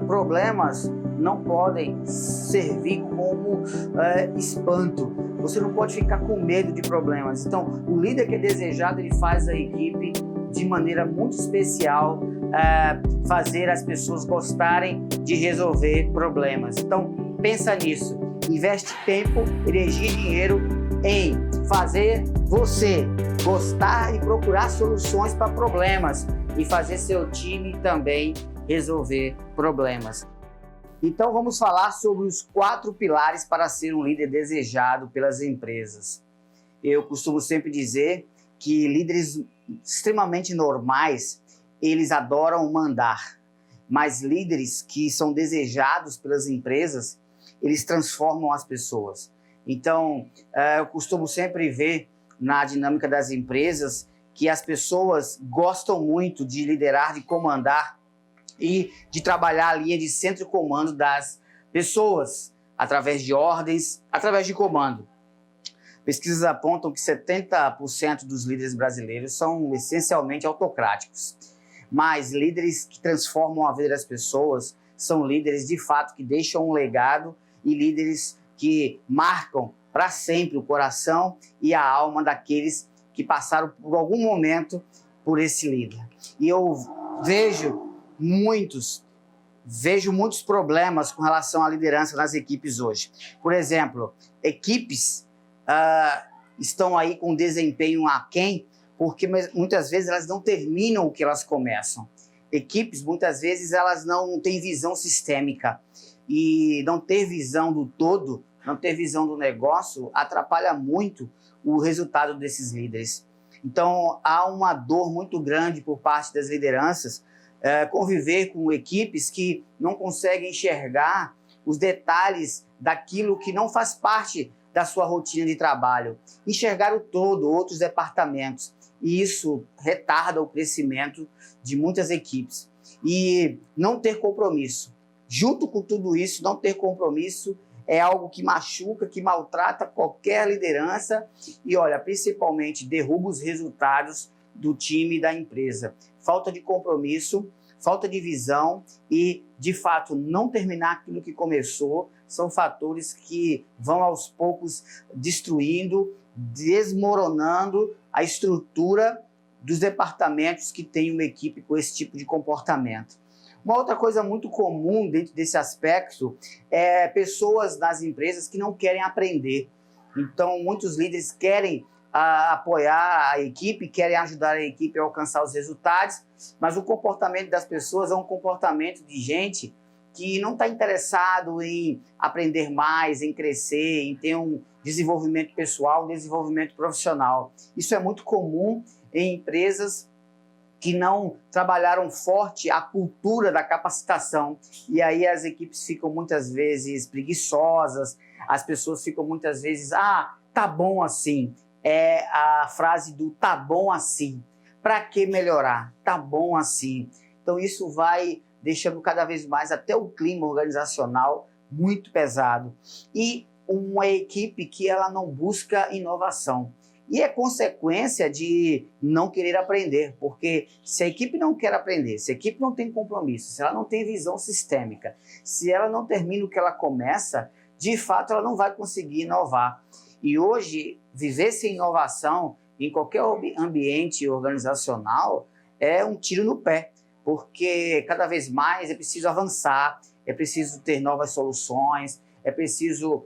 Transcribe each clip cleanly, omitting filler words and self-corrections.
problemas não podem servir como espanto. Você não pode ficar com medo de problemas. Então, o líder que é desejado, ele faz a equipe de maneira muito especial, fazer as pessoas gostarem de resolver problemas. Então, pensa nisso. Investe tempo, energia e dinheiro em fazer você gostar e procurar soluções para problemas e fazer seu time também resolver problemas. Então vamos falar sobre os 4 pilares para ser um líder desejado pelas empresas. Eu costumo sempre dizer que líderes extremamente normais, eles adoram mandar, mas líderes que são desejados pelas empresas, eles transformam as pessoas. Então, eu costumo sempre ver na dinâmica das empresas que as pessoas gostam muito de liderar, de comandar e de trabalhar a linha de centro de comando das pessoas, através de ordens, através de comando. Pesquisas apontam que 70% dos líderes brasileiros são essencialmente autocráticos, mas líderes que transformam a vida das pessoas são líderes de fato que deixam um legado e líderes que marcam para sempre o coração e a alma daqueles que passaram por algum momento por esse líder. E eu vejo muitos problemas com relação à liderança nas equipes hoje. Por exemplo, equipes estão aí com desempenho aquém, porque muitas vezes elas não terminam o que elas começam. Equipes, muitas vezes, elas não têm visão sistêmica. E não ter visão do todo, não ter visão do negócio, atrapalha muito o resultado desses líderes. Então, há uma dor muito grande por parte das lideranças conviver com equipes que não conseguem enxergar os detalhes daquilo que não faz parte da sua rotina de trabalho. Enxergar o todo, outros departamentos. E isso retarda o crescimento de muitas equipes. E não ter compromisso. Junto com tudo isso, não ter compromisso é algo que machuca, que maltrata qualquer liderança e, olha, principalmente derruba os resultados do time e da empresa. Falta de compromisso, falta de visão e, de fato, não terminar aquilo que começou são fatores que vão aos poucos destruindo, desmoronando a estrutura dos departamentos que têm uma equipe com esse tipo de comportamento. Uma outra coisa muito comum dentro desse aspecto é pessoas nas empresas que não querem aprender. Então, muitos líderes querem apoiar a equipe, querem ajudar a equipe a alcançar os resultados, mas o comportamento das pessoas é um comportamento de gente que não está interessado em aprender mais, em crescer, em ter um desenvolvimento pessoal, um desenvolvimento profissional. Isso é muito comum em empresas que não trabalharam forte a cultura da capacitação. E aí as equipes ficam muitas vezes preguiçosas, as pessoas ficam muitas vezes, tá bom assim. É a frase do tá bom assim. Para que melhorar? Tá bom assim. Então isso vai deixando cada vez mais até o clima organizacional muito pesado. E uma equipe que ela não busca inovação. E é consequência de não querer aprender, porque se a equipe não quer aprender, se a equipe não tem compromisso, se ela não tem visão sistêmica, se ela não termina o que ela começa, de fato ela não vai conseguir inovar. E hoje, viver sem inovação em qualquer ambiente organizacional é um tiro no pé, porque cada vez mais é preciso avançar, é preciso ter novas soluções, é preciso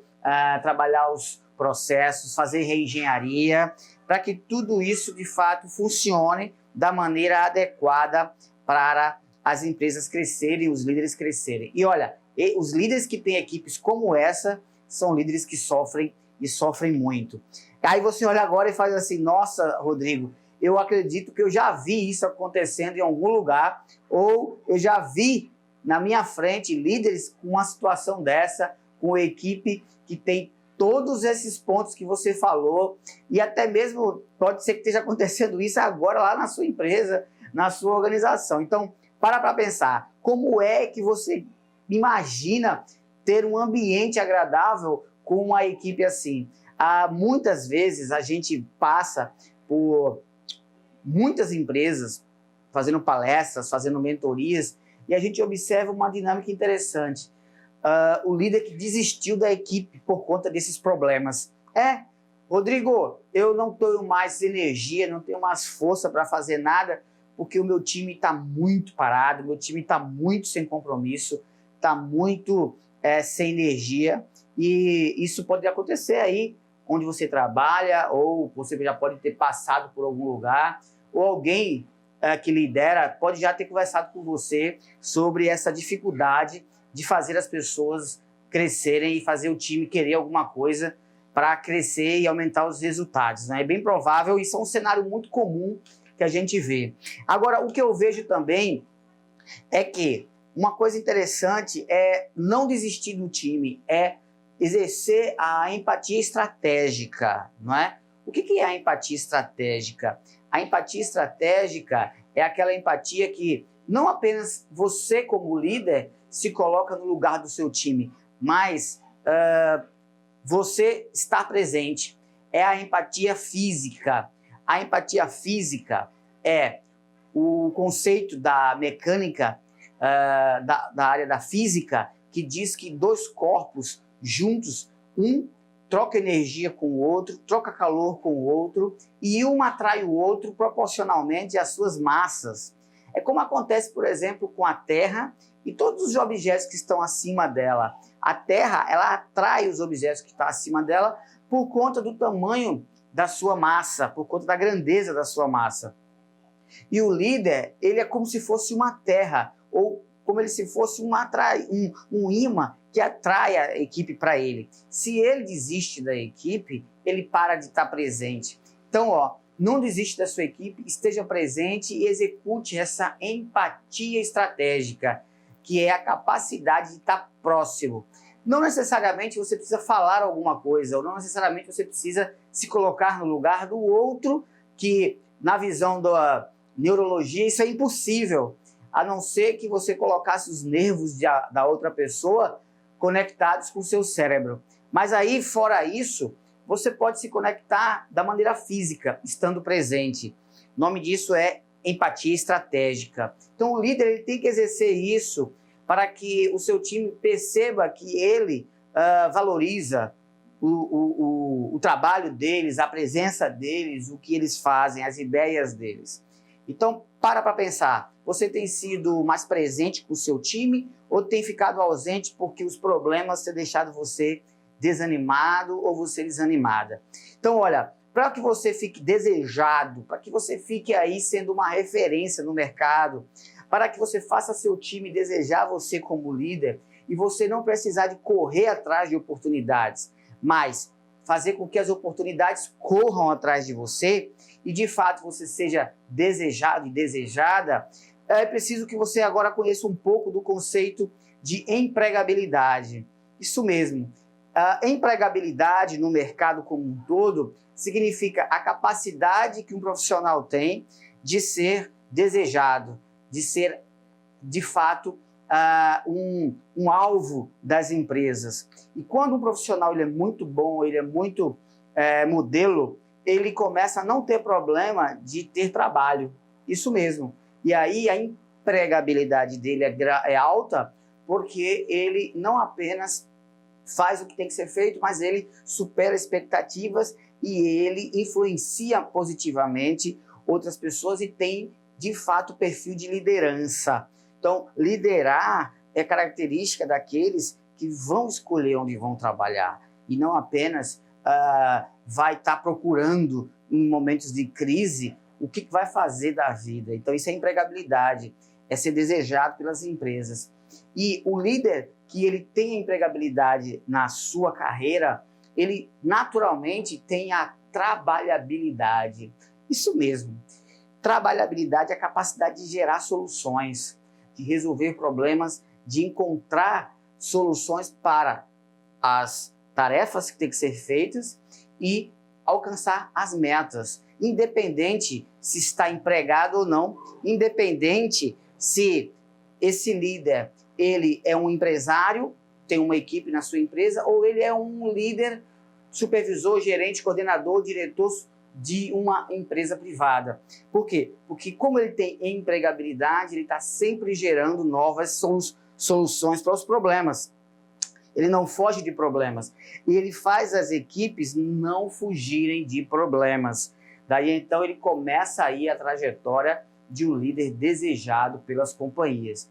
trabalhar os processos, fazer reengenharia, para que tudo isso, de fato, funcione da maneira adequada para as empresas crescerem, os líderes crescerem. E olha, os líderes que têm equipes como essa são líderes que sofrem e sofrem muito. Aí você olha agora e faz assim, nossa, Rodrigo, eu acredito que eu já vi isso acontecendo em algum lugar, ou eu já vi na minha frente líderes com uma situação dessa, com uma equipe que tem todos esses pontos que você falou, e até mesmo pode ser que esteja acontecendo isso agora lá na sua empresa, na sua organização. Então, para pensar, como é que você imagina ter um ambiente agradável com uma equipe assim? Muitas vezes a gente passa por muitas empresas fazendo palestras, fazendo mentorias, e a gente observa uma dinâmica interessante. O líder que desistiu da equipe por conta desses problemas. Rodrigo, eu não tenho mais energia, não tenho mais força para fazer nada, porque o meu time está muito parado, meu time está muito sem compromisso, está muito sem energia, e isso pode acontecer aí onde você trabalha, ou você já pode ter passado por algum lugar, ou alguém que lidera pode já ter conversado com você sobre essa dificuldade de fazer as pessoas crescerem e fazer o time querer alguma coisa para crescer e aumentar os resultados, né? É bem provável, isso é um cenário muito comum que a gente vê. Agora, o que eu vejo também é que uma coisa interessante é não desistir do time, é exercer a empatia estratégica, não é? O que é a empatia estratégica? A empatia estratégica é aquela empatia que não apenas você, como líder, se coloca no lugar do seu time, mas você está presente. É a empatia física. A empatia física é o conceito da mecânica, da área da física, que diz que dois corpos juntos, um troca energia com o outro, troca calor com o outro, e um atrai o outro proporcionalmente às suas massas. É como acontece, por exemplo, com a Terra e todos os objetos que estão acima dela. A Terra, ela atrai os objetos que estão acima dela por conta do tamanho da sua massa, por conta da grandeza da sua massa. E o líder, ele é como se fosse uma terra, ou como se fosse um imã que atrai a equipe para ele. Se ele desiste da equipe, ele para de estar presente. Então, não desiste da sua equipe, esteja presente e execute essa empatia estratégica, que é a capacidade de estar próximo. Não necessariamente você precisa falar alguma coisa, ou não necessariamente você precisa se colocar no lugar do outro, que na visão da neurologia isso é impossível, a não ser que você colocasse os nervos da outra pessoa conectados com o seu cérebro. Mas aí, fora isso, você pode se conectar da maneira física, estando presente. O nome disso é empatia estratégica. Então, o líder ele tem que exercer isso para que o seu time perceba que ele valoriza o trabalho deles, a presença deles, o que eles fazem, as ideias deles. Então, para pensar, você tem sido mais presente com o seu time ou tem ficado ausente porque os problemas têm deixado você desanimado ou você desanimada? Então, olha, para que você fique desejado, para que você fique aí sendo uma referência no mercado, para que você faça seu time desejar você como líder e você não precisar de correr atrás de oportunidades, mas fazer com que as oportunidades corram atrás de você e, de fato, você seja desejado e desejada, é preciso que você agora conheça um pouco do conceito de empregabilidade. Isso mesmo. A empregabilidade no mercado como um todo significa a capacidade que um profissional tem de ser desejado, de ser, de fato, um alvo das empresas. E quando um profissional ele é muito bom, ele é muito modelo, ele começa a não ter problema de ter trabalho. Isso mesmo. E aí a empregabilidade dele é alta porque ele não apenas faz o que tem que ser feito, mas ele supera expectativas e ele influencia positivamente outras pessoas e tem, de fato, perfil de liderança. Então, liderar é característica daqueles que vão escolher onde vão trabalhar e não apenas vai estar procurando, em momentos de crise, o que vai fazer da vida. Então, isso é empregabilidade, é ser desejado pelas empresas. E o líder que ele tem a empregabilidade na sua carreira, ele naturalmente tem a trabalhabilidade. Isso mesmo. Trabalhabilidade é a capacidade de gerar soluções, de resolver problemas, de encontrar soluções para as tarefas que têm que ser feitas e alcançar as metas, independente se está empregado ou não, independente se esse líder ele é um empresário, tem uma equipe na sua empresa, ou ele é um líder, supervisor, gerente, coordenador, diretor de uma empresa privada. Por quê? Porque como ele tem empregabilidade, ele está sempre gerando novas soluções para os problemas. Ele não foge de problemas. E ele faz as equipes não fugirem de problemas. Daí, então, ele começa aí a trajetória de um líder desejado pelas companhias.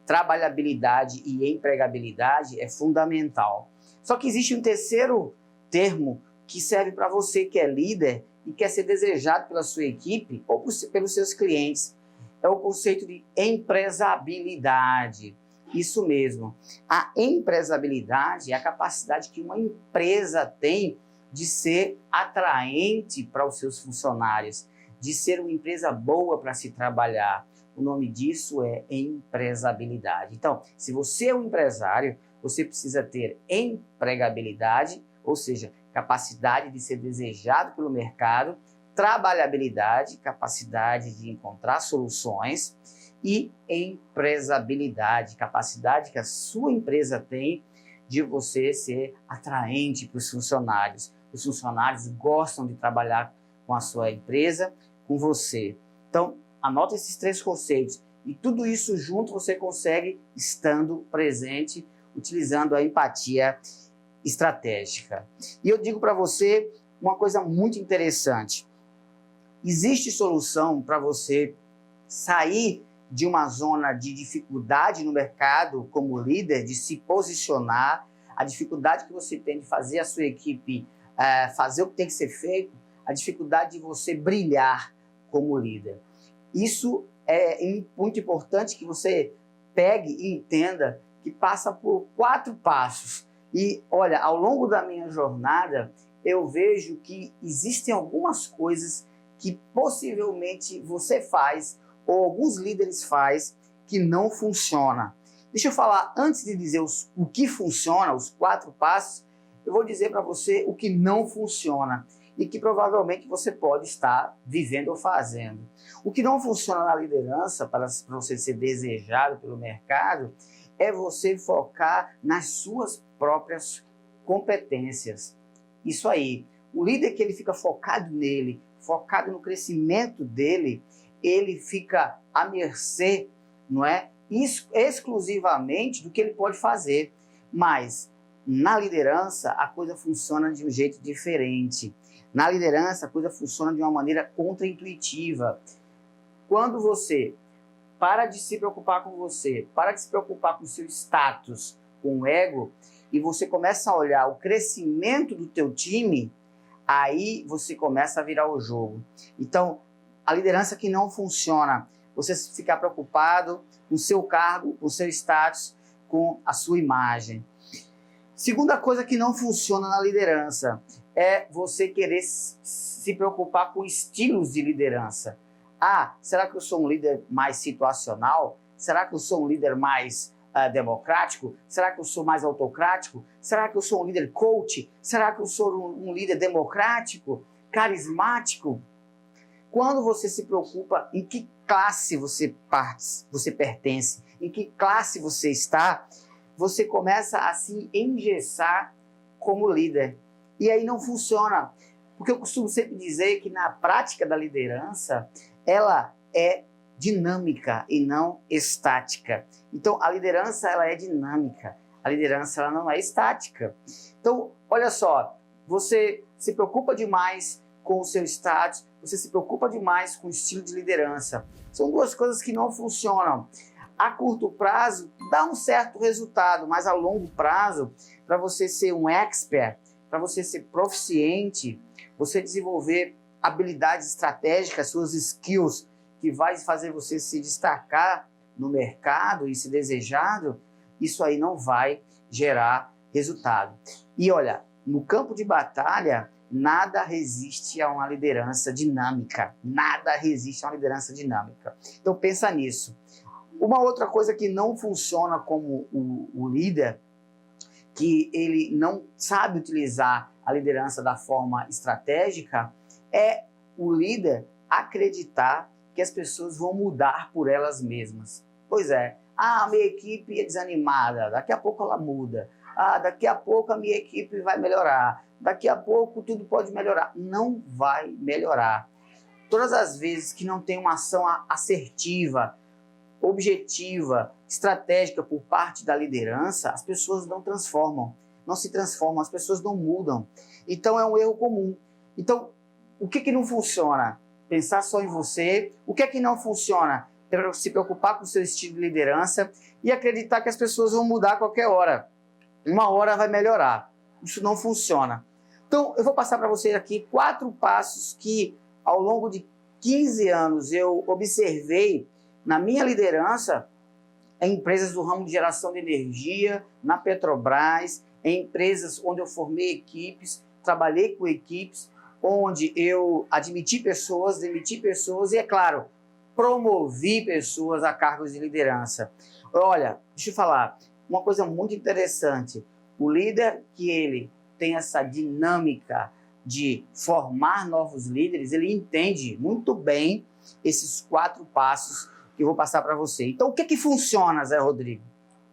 Trabalhabilidade e empregabilidade é fundamental. Só que existe um terceiro termo que serve para você que é líder e quer ser desejado pela sua equipe ou pelos seus clientes. É o conceito de empresabilidade. Isso mesmo. A empresabilidade é a capacidade que uma empresa tem de ser atraente para os seus funcionários, de ser uma empresa boa para se trabalhar. O nome disso é empresabilidade. Então, se você é um empresário, você precisa ter empregabilidade, ou seja, capacidade de ser desejado pelo mercado, trabalhabilidade, capacidade de encontrar soluções, e empresabilidade, capacidade que a sua empresa tem de você ser atraente para os funcionários. Os funcionários gostam de trabalhar com a sua empresa, com você. Então, anota esses 3 conceitos e tudo isso junto você consegue estando presente, utilizando a empatia estratégica. E eu digo para você uma coisa muito interessante. Existe solução para você sair de uma zona de dificuldade no mercado como líder, de se posicionar, a dificuldade que você tem de fazer a sua equipe fazer o que tem que ser feito, a dificuldade de você brilhar como líder. Isso é muito importante que você pegue e entenda que passa por 4 passos. E olha, ao longo da minha jornada, eu vejo que existem algumas coisas que possivelmente você faz ou alguns líderes fazem que não funciona. Deixa eu falar, antes de dizer o que funciona, os 4 passos, eu vou dizer para você o que não funciona e que provavelmente você pode estar vivendo ou fazendo. O que não funciona na liderança, para você ser desejado pelo mercado, é você focar nas suas próprias competências. Isso aí. O líder que ele fica focado nele, focado no crescimento dele, ele fica à mercê, não é? Exclusivamente do que ele pode fazer. Mas na liderança a coisa funciona de um jeito diferente. Na liderança a coisa funciona de uma maneira contraintuitiva. Quando você para de se preocupar com você, para de se preocupar com o seu status, com o ego, e você começa a olhar o crescimento do teu time, aí você começa a virar o jogo. Então, a liderança que não funciona, você ficar preocupado com o seu cargo, com o seu status, com a sua imagem. Segunda coisa que não funciona na liderança é você querer se preocupar com estilos de liderança. Ah, será que eu sou um líder mais situacional? Será que eu sou um líder mais democrático? Será que eu sou mais autocrático? Será que eu sou um líder coach? Será que eu sou um líder democrático, carismático? Quando você se preocupa em que classe você pertence, em que classe você está, você começa a se engessar como líder. E aí não funciona. Porque eu costumo sempre dizer que na prática da liderança, ela é dinâmica e não estática. Então, a liderança ela é dinâmica. A liderança ela não é estática. Então, olha só, você se preocupa demais com o seu status, você se preocupa demais com o estilo de liderança. São 2 coisas que não funcionam. A curto prazo, dá um certo resultado, mas a longo prazo, para você ser um expert, para você ser proficiente, você desenvolver habilidades estratégicas, suas skills, que vai fazer você se destacar no mercado e ser desejado, isso aí não vai gerar resultado. E olha, no campo de batalha, nada resiste a uma liderança dinâmica. Nada resiste a uma liderança dinâmica. Então pensa nisso. Uma outra coisa que não funciona como o líder, que ele não sabe utilizar a liderança da forma estratégica, é o líder acreditar que as pessoas vão mudar por elas mesmas. Pois é, a minha equipe é desanimada, daqui a pouco ela muda. daqui a pouco a minha equipe vai melhorar, daqui a pouco tudo pode melhorar. Não vai melhorar. Todas as vezes que não tem uma ação assertiva, objetiva, estratégica por parte da liderança, as pessoas não transformam, não se transformam, as pessoas não mudam. Então é um erro comum. Então, o que não funciona? Pensar só em você. O que não funciona? Se preocupar com o seu estilo de liderança e acreditar que as pessoas vão mudar a qualquer hora. Uma hora vai melhorar. Isso não funciona. Então, eu vou passar para vocês aqui 4 passos que, ao longo de 15 anos, eu observei na minha liderança em empresas do ramo de geração de energia, na Petrobras, em empresas onde eu formei equipes, trabalhei com equipes, onde eu admiti pessoas, demiti pessoas e, é claro, promovi pessoas a cargos de liderança. Olha, deixa eu falar, uma coisa muito interessante, o líder que ele tem essa dinâmica de formar novos líderes, ele entende muito bem esses 4 passos que eu vou passar para você. Então, o que funciona, Zé Rodrigo?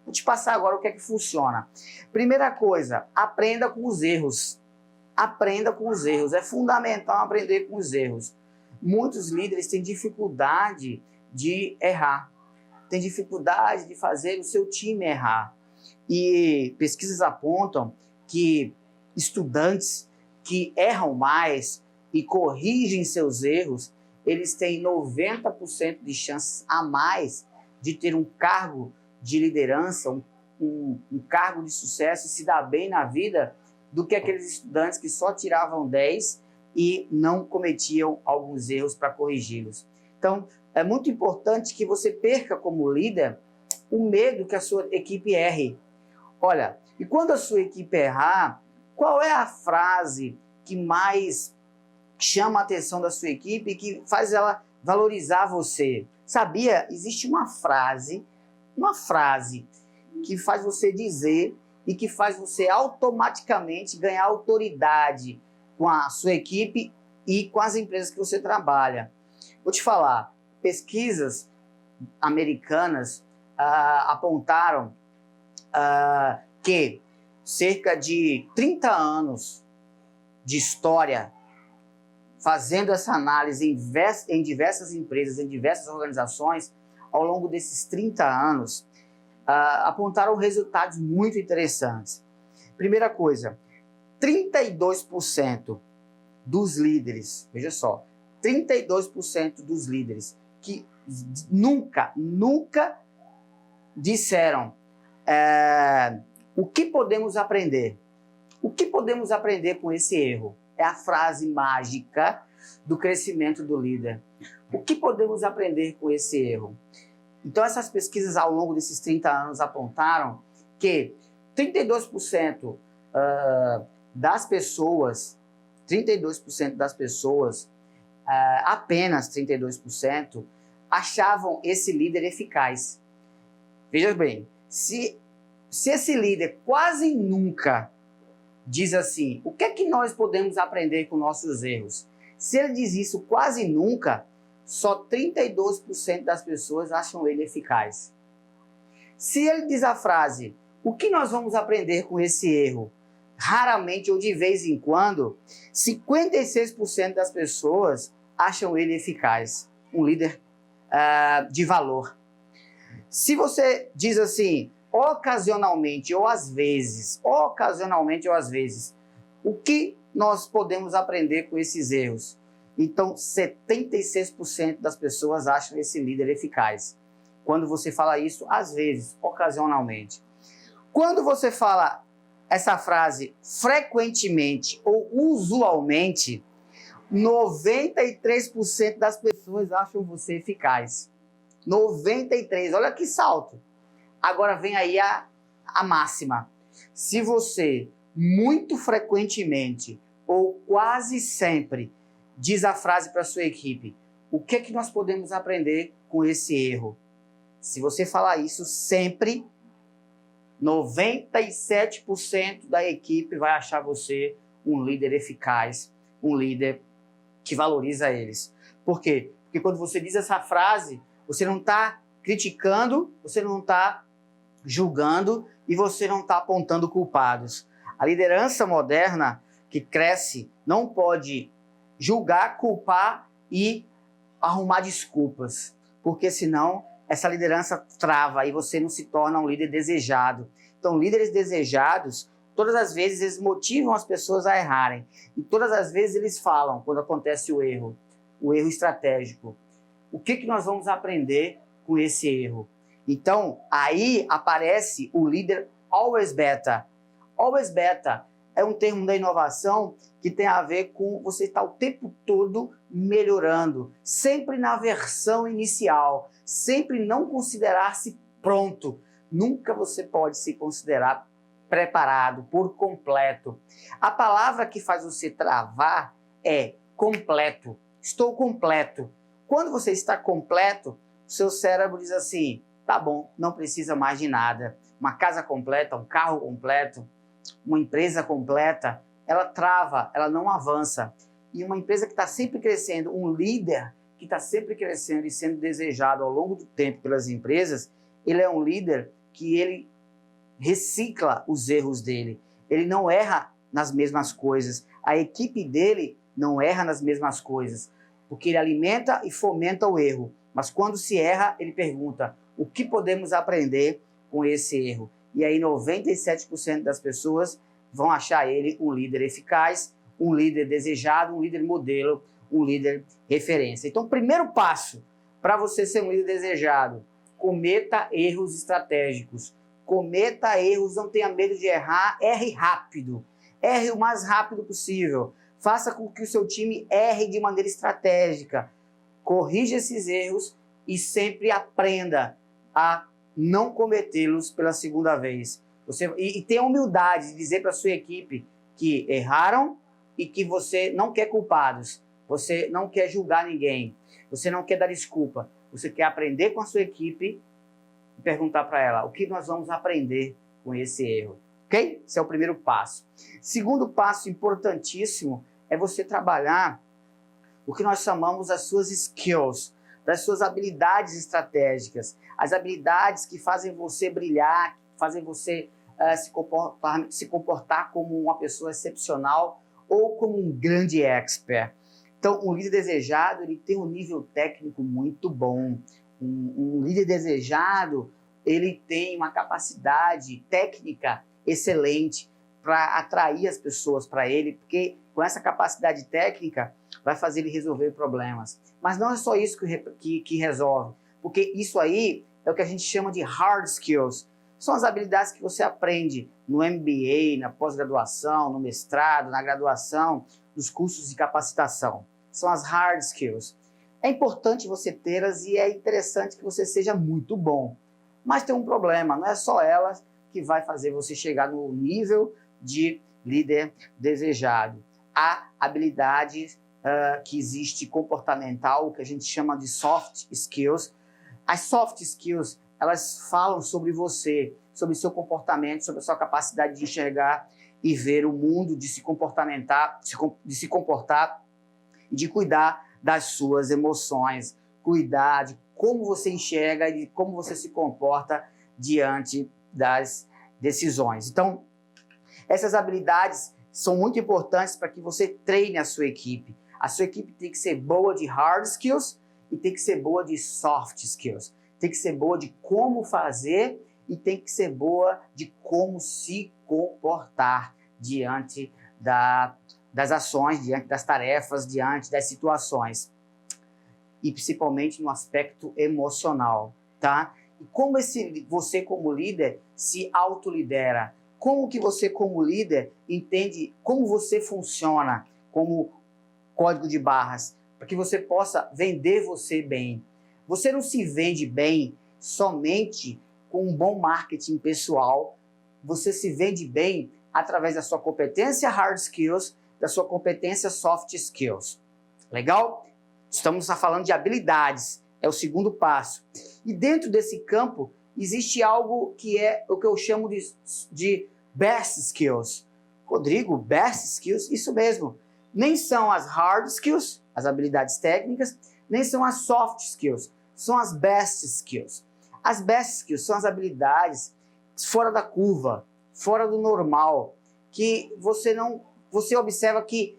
Vou te passar agora o que funciona. Primeira coisa, aprenda com os erros. Aprenda com os erros. É fundamental aprender com os erros. Muitos líderes têm dificuldade de errar. Têm dificuldade de fazer o seu time errar. E pesquisas apontam que estudantes que erram mais e corrigem seus erros, eles têm 90% de chances a mais de ter um cargo de liderança, um cargo de sucesso e se dar bem na vida do que aqueles estudantes que só tiravam 10 e não cometiam alguns erros para corrigi-los. Então, é muito importante que você perca como líder o medo que a sua equipe erre. Olha, e quando a sua equipe errar, qual é a frase que mais chama a atenção da sua equipe e que faz ela valorizar você? Sabia? Existe uma frase que faz você dizer e que faz você automaticamente ganhar autoridade com a sua equipe e com as empresas que você trabalha. Vou te falar, pesquisas americanas apontaram que cerca de 30 anos de história fazendo essa análise em diversas empresas, em diversas organizações, ao longo desses 30 anos, apontaram resultados muito interessantes. Primeira coisa, 32% dos líderes, veja só, 32% dos líderes que nunca disseram o que podemos aprender. O que podemos aprender com esse erro? É a frase mágica do crescimento do líder. O que podemos aprender com esse erro? Então, essas pesquisas ao longo desses 30 anos apontaram que 32% das pessoas, apenas 32%, achavam esse líder eficaz. Veja bem, se esse líder quase nunca diz assim, o que é que nós podemos aprender com nossos erros? Se ele diz isso quase nunca, só 32% das pessoas acham ele eficaz. Se ele diz a frase, o que nós vamos aprender com esse erro? Raramente ou de vez em quando, 56% das pessoas acham ele eficaz, um líder de valor. Se você diz assim, ocasionalmente ou às vezes, o que nós podemos aprender com esses erros? Então, 76% das pessoas acham esse líder eficaz. Quando você fala isso, às vezes, ocasionalmente. Quando você fala essa frase frequentemente ou usualmente, 93% das pessoas acham você eficaz. 93%, olha que salto. Agora vem aí a máxima. Se você muito frequentemente ou quase sempre diz a frase para a sua equipe, o que é que nós podemos aprender com esse erro? Se você falar isso sempre, 97% da equipe vai achar você um líder eficaz, um líder que valoriza eles. Por quê? Porque quando você diz essa frase, você não está criticando, você não está julgando e você não está apontando culpados. A liderança moderna que cresce não pode julgar, culpar e arrumar desculpas, porque senão essa liderança trava e você não se torna um líder desejado. Então, líderes desejados, todas as vezes eles motivam as pessoas a errarem e todas as vezes eles falam quando acontece o erro estratégico. O que nós vamos aprender com esse erro? Então, aí aparece o líder always better. Always better é um termo da inovação que tem a ver com você estar o tempo todo melhorando, sempre na versão inicial, sempre não considerar-se pronto. Nunca você pode se considerar preparado por completo. A palavra que faz você travar é completo. Estou completo. Quando você está completo, o seu cérebro diz assim, tá bom, não precisa mais de nada. Uma casa completa, um carro completo, uma empresa completa, ela trava, ela não avança. E uma empresa que está sempre crescendo, um líder que está sempre crescendo e sendo desejado ao longo do tempo pelas empresas, ele é um líder que ele recicla os erros dele. Ele não erra nas mesmas coisas. A equipe dele não erra nas mesmas coisas, porque ele alimenta e fomenta o erro. Mas quando se erra, ele pergunta, o que podemos aprender com esse erro? E aí 97% das pessoas vão achar ele um líder eficaz, um líder desejado, um líder modelo, um líder referência. Então, primeiro passo para você ser um líder desejado, cometa erros estratégicos. Cometa erros, não tenha medo de errar, erre rápido. Erre o mais rápido possível. Faça com que o seu time erre de maneira estratégica. Corrija esses erros e sempre aprenda a não cometê-los pela segunda vez. E tenha humildade de dizer para a sua equipe que erraram e que você não quer culpados. Você não quer julgar ninguém. Você não quer dar desculpa. Você quer aprender com a sua equipe e perguntar para ela o que nós vamos aprender com esse erro. Ok? Esse é o primeiro passo. Segundo passo importantíssimo é você trabalhar o que nós chamamos as suas skills, das suas habilidades estratégicas, as habilidades que fazem você brilhar, que fazem você se comportar como uma pessoa excepcional ou como um grande expert. Então, um líder desejado, ele tem um nível técnico muito bom. Um líder desejado, ele tem uma capacidade técnica excelente para atrair as pessoas para ele, porque com essa capacidade técnica vai fazer ele resolver problemas. Mas não é só isso que resolve, porque isso aí é o que a gente chama de hard skills. São as habilidades que você aprende no MBA, na pós-graduação, no mestrado, na graduação, nos cursos de capacitação. São as hard skills. É importante você tê-las e é interessante que você seja muito bom. Mas tem um problema, não é só elas que vai fazer você chegar no nível de líder desejado. Há habilidades que existe comportamental, o que a gente chama de soft skills. As soft skills, elas falam sobre você, sobre seu comportamento, sobre a sua capacidade de enxergar e ver o mundo, de se comportar e de cuidar das suas emoções, cuidar de como você enxerga e de como você se comporta diante das decisões. Então, essas habilidades são muito importantes para que você treine a sua equipe. A sua equipe tem que ser boa de hard skills e tem que ser boa de soft skills. Tem que ser boa de como fazer e tem que ser boa de como se comportar diante das ações, diante das tarefas, diante das situações. E principalmente no aspecto emocional, tá? E como você como líder se autolidera? Como que você como líder entende como você funciona como código de barras, para que você possa vender você bem. Você não se vende bem somente com um bom marketing pessoal, você se vende bem através da sua competência hard skills, da sua competência soft skills. Legal? Estamos falando de habilidades, é o segundo passo. E dentro desse campo, existe algo que é o que eu chamo de best skills. Rodrigo, best skills? Isso mesmo. Nem são as hard skills, as habilidades técnicas, nem são as soft skills, são as best skills. As best skills são as habilidades fora da curva, fora do normal, que você observa que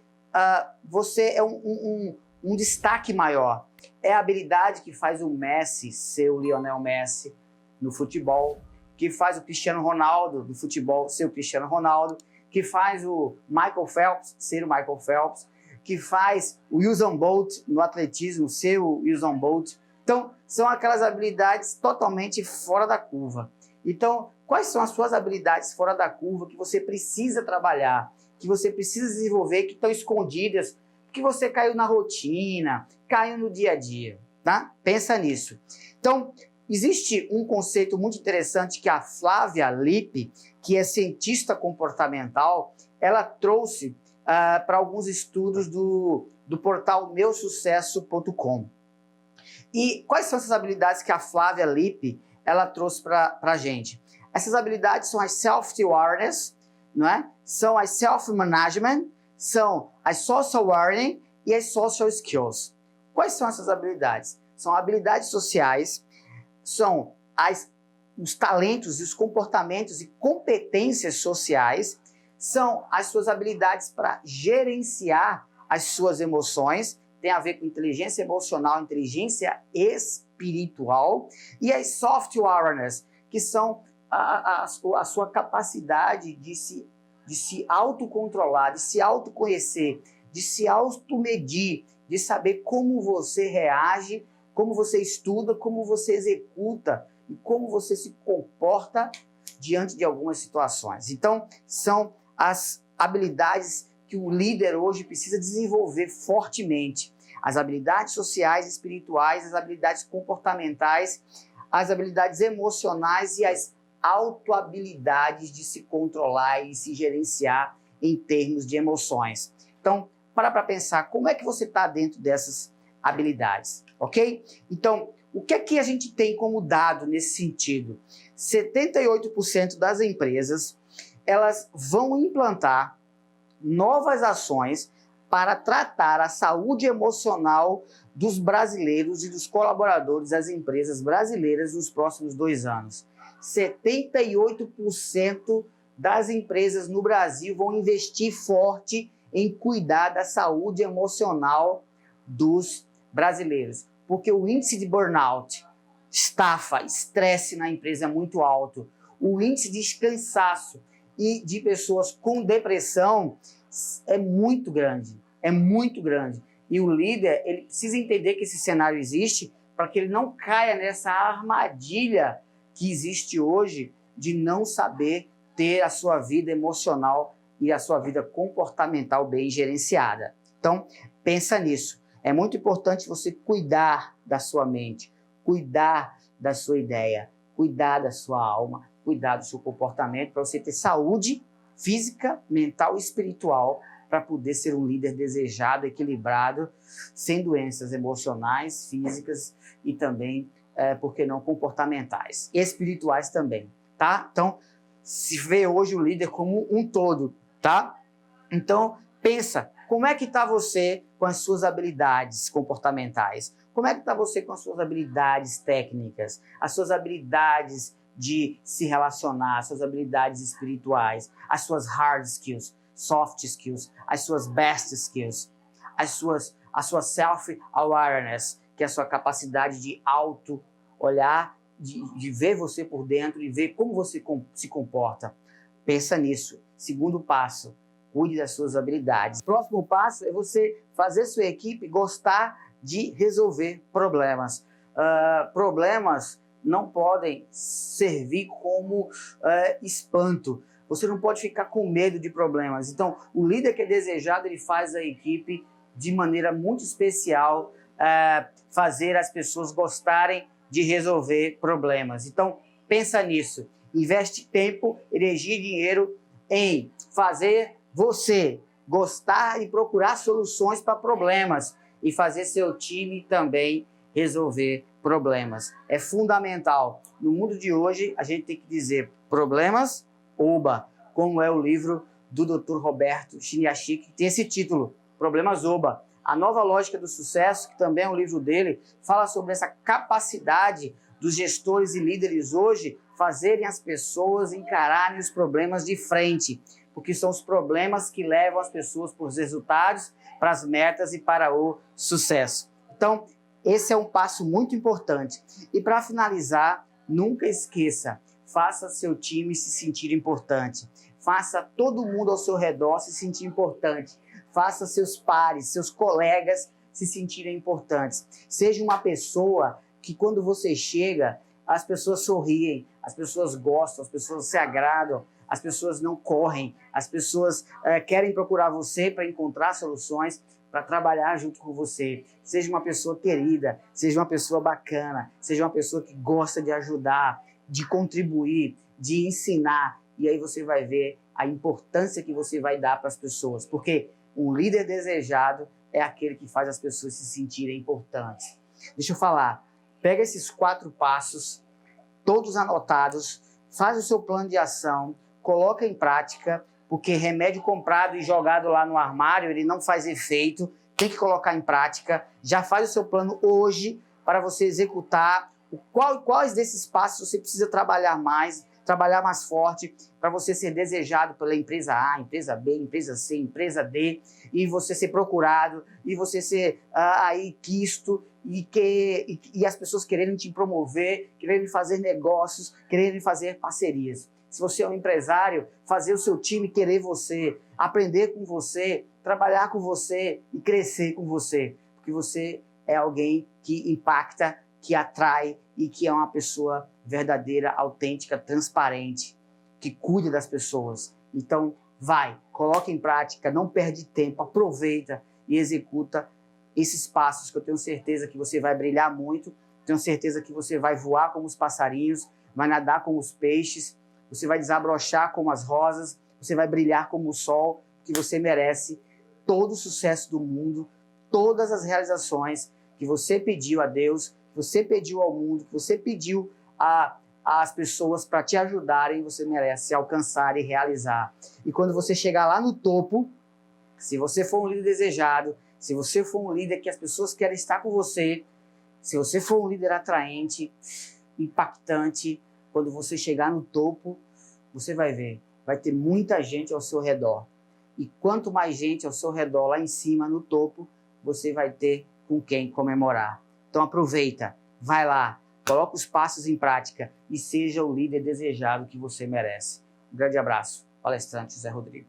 você é um destaque maior. É a habilidade que faz o Messi ser o Lionel Messi no futebol, que faz o Cristiano Ronaldo no futebol ser o Cristiano Ronaldo, que faz o Michael Phelps ser o Michael Phelps, que faz o Usain Bolt no atletismo ser o Usain Bolt. Então, são aquelas habilidades totalmente fora da curva. Então, quais são as suas habilidades fora da curva que você precisa trabalhar, que você precisa desenvolver, que estão escondidas, que você caiu na rotina, caiu no dia a dia, tá? Pensa nisso. Então, existe um conceito muito interessante que a Flávia Lippe, que é cientista comportamental, ela trouxe para alguns estudos do portal meusucesso.com. E quais são essas habilidades que a Flávia Lippe ela trouxe para a gente? Essas habilidades são as self-awareness, não é? São as self-management, são as social learning e as social skills. Quais são essas habilidades? São habilidades sociais, são os talentos e os comportamentos e competências sociais, são as suas habilidades para gerenciar as suas emoções, tem a ver com inteligência emocional, inteligência espiritual, e as soft awareness, que são a sua capacidade de se autocontrolar, de se autoconhecer, de se automedir, de saber como você reage, como você estuda, como você executa e como você se comporta diante de algumas situações. Então, são as habilidades que o líder hoje precisa desenvolver fortemente. As habilidades sociais, espirituais, as habilidades comportamentais, as habilidades emocionais e as autohabilidades de se controlar e se gerenciar em termos de emoções. Então, para pensar, como é que você está dentro dessas habilidades, ok? Então, o que é que a gente tem como dado nesse sentido? 78% das empresas, elas vão implantar novas ações para tratar a saúde emocional dos brasileiros e dos colaboradores das empresas brasileiras nos próximos 2 anos. 78% das empresas no Brasil vão investir forte em cuidar da saúde emocional dos brasileiros, porque o índice de burnout, estafa, estresse na empresa é muito alto. O índice de cansaço e de pessoas com depressão é muito grande, E o líder, ele precisa entender que esse cenário existe para que ele não caia nessa armadilha que existe hoje de não saber ter a sua vida emocional e a sua vida comportamental bem gerenciada. Então, pensa nisso. É muito importante você cuidar da sua mente, cuidar da sua ideia, cuidar da sua alma, cuidar do seu comportamento para você ter saúde física, mental e espiritual para poder ser um líder desejado, equilibrado, sem doenças emocionais, físicas e também, por que não, comportamentais. E espirituais também, tá? Então, se vê hoje o líder como um todo, tá? Então, pensa, como é que está você com as suas habilidades comportamentais? Como é que está você com as suas habilidades técnicas? As suas habilidades de se relacionar, as suas habilidades espirituais, as suas hard skills, soft skills, as suas best skills, a sua self-awareness, que é a sua capacidade de auto-olhar, de ver você por dentro e ver como você se comporta. Pensa nisso. Segundo passo, cuide das suas habilidades. Próximo passo é você fazer sua equipe gostar de resolver problemas. Problemas não podem servir como espanto. Você não pode ficar com medo de problemas. Então, o líder que é desejado, ele faz a equipe de maneira muito especial, fazer as pessoas gostarem de resolver problemas. Então, pensa nisso. Investe tempo, energia e dinheiro em fazer você gostar e procurar soluções para problemas e fazer seu time também resolver problemas. É fundamental. No mundo de hoje, a gente tem que dizer problemas, oba, como é o livro do Dr. Roberto Chiniachik, que tem esse título, Problemas Oba. A Nova Lógica do Sucesso, que também é um livro dele, fala sobre essa capacidade dos gestores e líderes hoje fazerem as pessoas encararem os problemas de frente, porque são os problemas que levam as pessoas para os resultados, para as metas e para o sucesso. Então, esse é um passo muito importante. E para finalizar, nunca esqueça, faça seu time se sentir importante. Faça todo mundo ao seu redor se sentir importante. Faça seus pares, seus colegas se sentirem importantes. Seja uma pessoa que quando você chega, as pessoas sorriem, as pessoas gostam, as pessoas se agradam, as pessoas não correm, as pessoas querem procurar você para encontrar soluções, para trabalhar junto com você. Seja uma pessoa querida, seja uma pessoa bacana, seja uma pessoa que gosta de ajudar, de contribuir, de ensinar. E aí você vai ver a importância que você vai dar para as pessoas. Porque um líder desejado é aquele que faz as pessoas se sentirem importantes. Deixa eu falar. Pega esses 4 passos, todos anotados, faz o seu plano de ação, coloca em prática, porque remédio comprado e jogado lá no armário, ele não faz efeito, tem que colocar em prática. Já faz o seu plano hoje para você executar quais desses passos você precisa trabalhar mais forte, para você ser desejado pela empresa A, empresa B, empresa C, empresa D, e você ser procurado, e você ser aí quisto, e as pessoas quererem te promover, quererem fazer negócios, quererem fazer parcerias. Se você é um empresário, fazer o seu time querer você, aprender com você, trabalhar com você e crescer com você, porque você é alguém que impacta, que atrai e que é uma pessoa verdadeira, autêntica, transparente, que cuida das pessoas. Então, vai, coloca em prática, não perde tempo, aproveita e executa esses passos que eu tenho certeza que você vai brilhar muito, tenho certeza que você vai voar como os passarinhos, vai nadar como os peixes, você vai desabrochar como as rosas, você vai brilhar como o sol, que você merece todo o sucesso do mundo, todas as realizações que você pediu a Deus, que você pediu ao mundo, que você pediu às pessoas para te ajudarem, você merece alcançar e realizar. E quando você chegar lá no topo, se você for um líder desejado, se você for um líder que as pessoas querem estar com você, se você for um líder atraente, impactante, quando você chegar no topo, você vai ver, vai ter muita gente ao seu redor. E quanto mais gente ao seu redor, lá em cima, no topo, você vai ter com quem comemorar. Então aproveita, vai lá, coloca os passos em prática e seja o líder desejado que você merece. Um grande abraço. Palestrante José Rodrigo.